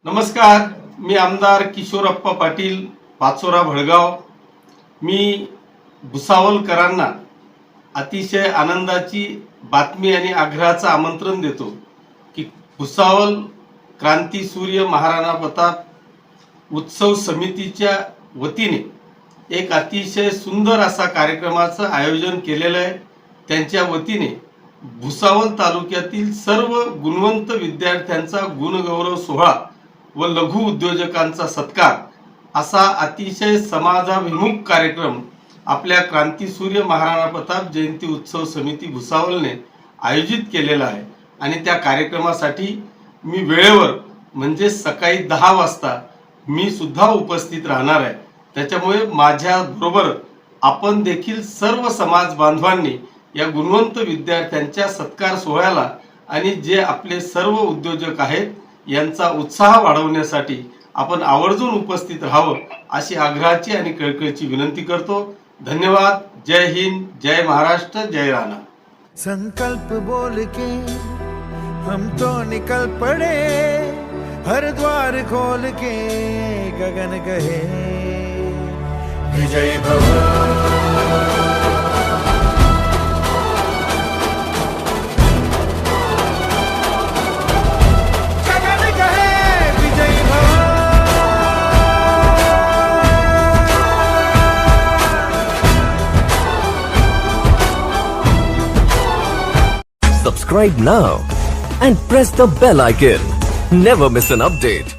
नमस्कार, मी आमदार किशोरप्पा पाटील, पाचोरा भडगाव। मी भुसावलकरांना अतिशय आनंदाची बातमी आणि आग्रहाचं आमंत्रण देतो की भुसावल क्रांती सूर्य महाराणा प्रताप उत्सव समितीच्या वतीने एक अतिशय सुंदर असा कार्यक्रमाचं आयोजन केलेलं आहे। त्यांच्या वतीने भुसावल तालुक्यातील सर्व गुणवंत विद्यार्थ्यांचा गुणगौरव सोहळा व लघु उद्योजकांचा सत्कार असा अतिशय समाजाभिमुख कार्यक्रम आपल्या क्रांतीसूर्य महाराणा प्रताप जयंती उत्सव समिती भुसावलने आयोजित केलेला आहे। आणि त्या कार्यक्रमासाठी मी वेळेवर म्हणजे सकाळी 10 वाजता मी सुद्धा उपस्थित राहणार आहे। त्याच्यामुळे माझ्या बरोबर आपण देखील सर्व समाज बांधवांनी या गुणवंत विद्यार्थ्यांच्या सत्कार सोहळ्याला आणि जे आपले सर्व उद्योजक आहेत यांचा उत्साह वाढवण्यासाठी आपण आवर्जून उपस्थित राहावं अशी आग्रहाची आणि कळकळीची विनंती करतो। धन्यवाद। जय हिंद, जय महाराष्ट्र, जय राणा। संकल्प बोल के हम तो निकल पड़े, हर द्वार खोल के गगन कहे विजय भव। Subscribe now and press the bell icon. Never miss an update.